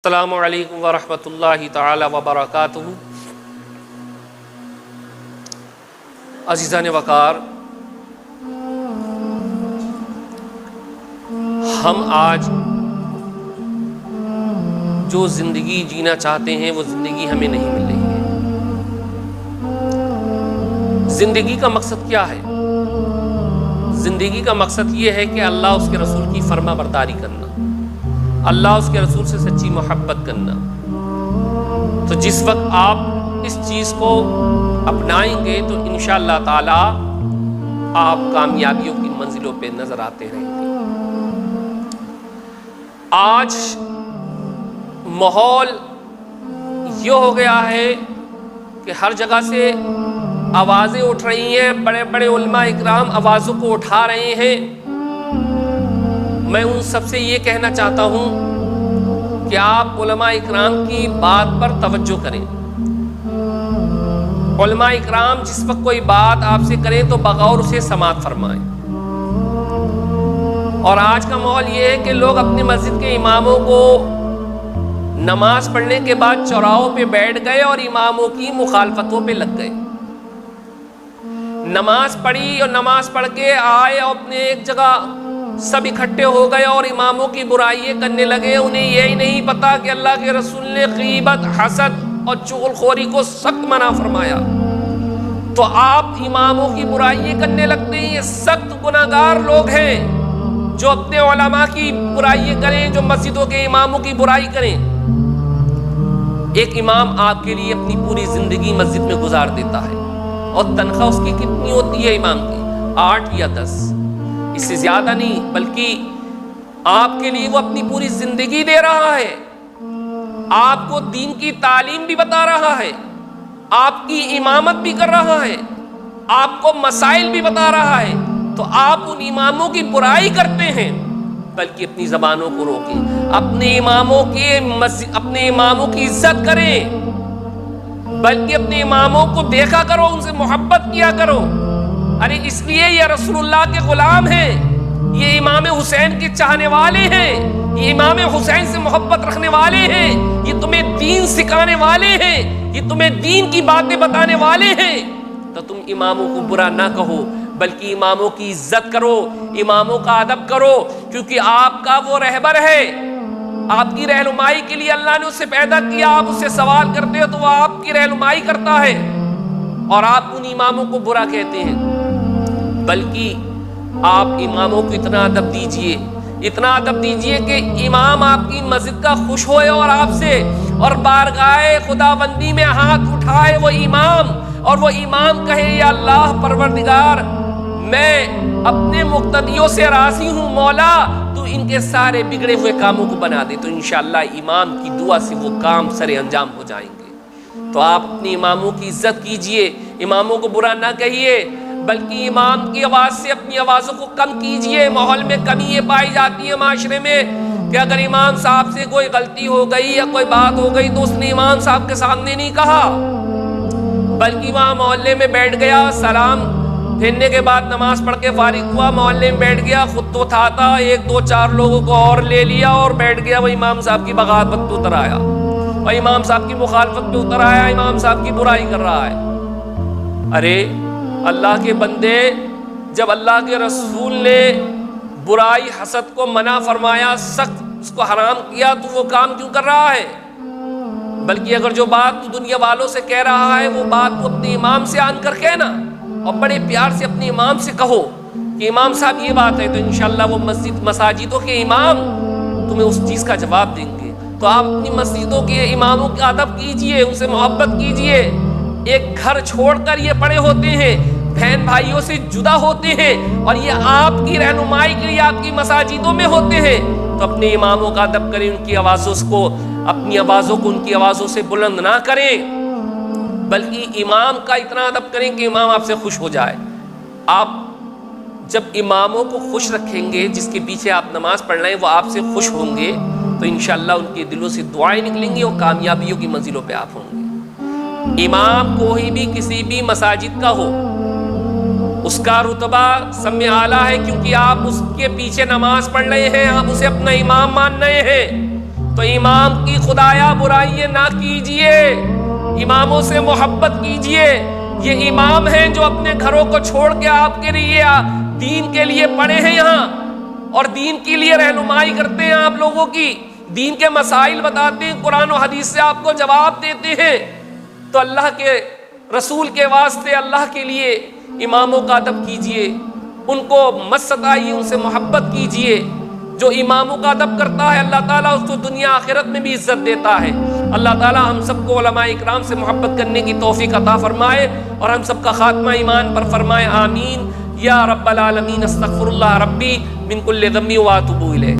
السلام علیکم ورحمۃ اللہ تعالی وبرکاتہ۔ عزیزان وقار، ہم آج جو زندگی جینا چاہتے ہیں وہ زندگی ہمیں نہیں مل رہی ہے۔ زندگی کا مقصد کیا ہے؟ زندگی کا مقصد یہ ہے کہ اللہ اس کے رسول کی فرما برداری کرنا، اللہ اس کے رسول سے سچی محبت کرنا۔ تو جس وقت آپ اس چیز کو اپنائیں گے تو انشاءاللہ تعالی آپ کامیابیوں کی منزلوں پہ نظر آتے رہیں گے۔ آج ماحول یہ ہو گیا ہے کہ ہر جگہ سے آوازیں اٹھ رہی ہیں، بڑے بڑے علماء اکرام آوازوں کو اٹھا رہے ہیں۔ میں ان سب سے یہ کہنا چاہتا ہوں کہ آپ علماء اکرام کی بات پر توجہ کریں۔ علماء اکرام جس وقت کوئی بات آپ سے کریں تو بغور اسے سماعت فرمائیں۔ اور آج کا ماحول یہ ہے کہ لوگ اپنی مسجد کے اماموں کو نماز پڑھنے کے بعد چوراہوں پہ بیٹھ گئے اور اماموں کی مخالفتوں پہ لگ گئے۔ نماز پڑھی اور نماز پڑھ کے آئے اور اپنے ایک جگہ سب اکٹھے ہو گئے اور اماموں کی برائیاں کرنے لگے۔ انہیں یہی نہیں پتا کہ اللہ کے رسول نے غیبت، حسد اور چغل خوری کو سخت منع فرمایا، تو آپ اماموں کی برائیاں کرنے لگتے ہیں۔ یہ سخت گناہگار لوگ ہیں جو اپنے علماء کی برائیاں کریں، جو مسجدوں کے اماموں کی برائی کریں۔ ایک امام آپ کے لیے اپنی پوری زندگی مسجد میں گزار دیتا ہے، اور تنخواہ اس کی کتنی ہوتی ہے امام کی؟ 8 یا 10، اس سے زیادہ نہیں، بلکہ آپ کے لیے وہ اپنی پوری زندگی دے رہا ہے، آپ کو دین کی تعلیم بھی بتا رہا ہے، آپ کی امامت بھی کر رہا ہے، آپ کو مسائل بھی بتا رہا ہے، تو آپ ان اماموں کی برائی کرتے ہیں۔ بلکہ اپنی زبانوں کو روکیں، اپنے اماموں کی عزت کریں، بلکہ اپنے اماموں کو دیکھا کرو، ان سے محبت کیا کرو۔ ارے اس لیے یہ رسول اللہ کے غلام ہیں، یہ امام حسین کے چاہنے والے ہیں، یہ امام حسین سے محبت رکھنے والے ہیں، یہ تمہیں دین سکھانے والے ہیں، یہ تمہیں دین کی باتیں بتانے والے ہیں۔ تو تم اماموں کو برا نہ کہو، بلکہ اماموں کی عزت کرو، اماموں کا ادب کرو، کیونکہ آپ کا وہ رہبر ہے، آپ کی رہنمائی کے لیے اللہ نے اسے پیدا کیا۔ آپ اس سے سوال کرتے ہو تو وہ آپ کی رہنمائی کرتا ہے، اور آپ ان اماموں کو برا کہتے ہیں۔ بلکہ آپ اماموں کو اتنا ادب دیجئے، اتنا ادب دیجئے کہ امام آپ کی مسجد کا خوش ہوئے اور آپ سے، اور بارگاہ خداوندی میں ہاتھ اٹھائے وہ امام، اور وہ امام کہے یا اللہ پروردگار، میں اپنے مقتدیوں سے راضی ہوں، مولا تو ان کے سارے بگڑے ہوئے کاموں کو بنا دے۔ تو انشاءاللہ امام کی دعا سے وہ کام سرے انجام ہو جائیں گے۔ تو آپ اپنی اماموں کی عزت کیجئے، اماموں کو برا نہ کہیے، بلکہ امام کی آواز سے اپنی آوازوں کو کم کیجئے۔ ماحول میں کمی یہ پائی جاتی ہے معاشرے میں کہ اگر امام صاحب سے کوئی غلطی ہو گئی یا کوئی بات ہو گئی تو اس نے امام صاحب کے سامنے نہیں کہا، بلکہ وہاں محلے میں بیٹھ گیا، سلام پھرنے کے بعد نماز پڑھ کے فارغ ہوا، محلے میں بیٹھ گیا، خود تو تھا 1 2 4 لوگوں کو اور لے لیا اور بیٹھ گیا، وہ امام صاحب کی بغاوت پہ اتر آیا، اور امام صاحب کی مخالفت پہ اتر آیا، امام صاحب کی برائی کر رہا ہے۔ ارے اللہ کے بندے، جب اللہ کے رسول نے برائی حسد کو منع فرمایا، سخت اس کو حرام کیا، تو وہ کام کیوں کر رہا ہے؟ بلکہ اگر جو بات تو دنیا والوں سے کہہ رہا ہے وہ بات تو اپنے امام سے آن کر کہنا، اور بڑے پیار سے اپنے امام سے کہو کہ امام صاحب یہ بات ہے، تو انشاءاللہ وہ مساجدوں کے امام تمہیں اس چیز کا جواب دیں گے۔ تو آپ اپنی مسجدوں کے اماموں کا ادب کیجئے، ان سے محبت کیجئے۔ ایک گھر چھوڑ کر یہ بڑے ہوتے ہیں، بہن بھائیوں سے جدا ہوتے ہیں، اور یہ آپ کی رہنمائی کے لیے آپ کی مساجدوں میں ہوتے ہیں۔ تو اپنے اماموں کا ادب کریں، ان کی آوازوں کو، اپنی آوازوں کو ان کی آوازوں سے بلند نہ کریں، بلکہ امام کا اتنا ادب کریں کہ امام آپ سے خوش ہو جائے۔ آپ جب اماموں کو خوش رکھیں گے، جس کے پیچھے آپ نماز پڑھ رہے ہیں وہ آپ سے خوش ہوں گے، تو انشاءاللہ ان کے دلوں سے دعائیں نکلیں گی اور کامیابیوں کی منزلوں پہ آپ ہوں گے۔ امام کوئی بھی کسی بھی مساجد کا ہو، اس کا رتبہ سب میں اعلیٰ ہے، کیونکہ آپ اس کے پیچھے نماز پڑھ رہے ہیں، آپ اسے اپنا امام مان رہے ہیں۔ تو امام کی خدایا برائیاں نہ کیجئے، اماموں سے محبت کیجئے۔ یہ امام ہیں جو اپنے گھروں کو چھوڑ کے آپ کے لیے دین کے لیے پڑے ہیں یہاں، اور دین کے لیے رہنمائی کرتے ہیں آپ لوگوں کی، دین کے مسائل بتاتے ہیں، قرآن و حدیث سے آپ کو جواب دیتے ہیں۔ تو اللہ کے رسول کے واسطے، اللہ کے لیے اماموں کا ادب کیجئے، ان کو مت ستائیے، ان سے محبت کیجئے۔ جو اماموں کا ادب کرتا ہے اللہ تعالیٰ اس کو دنیا آخرت میں بھی عزت دیتا ہے۔ اللہ تعالیٰ ہم سب کو علماء اکرام سے محبت کرنے کی توفیق عطا فرمائے، اور ہم سب کا خاتمہ ایمان پر فرمائے، آمین یا رب العالمین۔ استغفر اللہ ربی من کل ذنب واتوب الیہ۔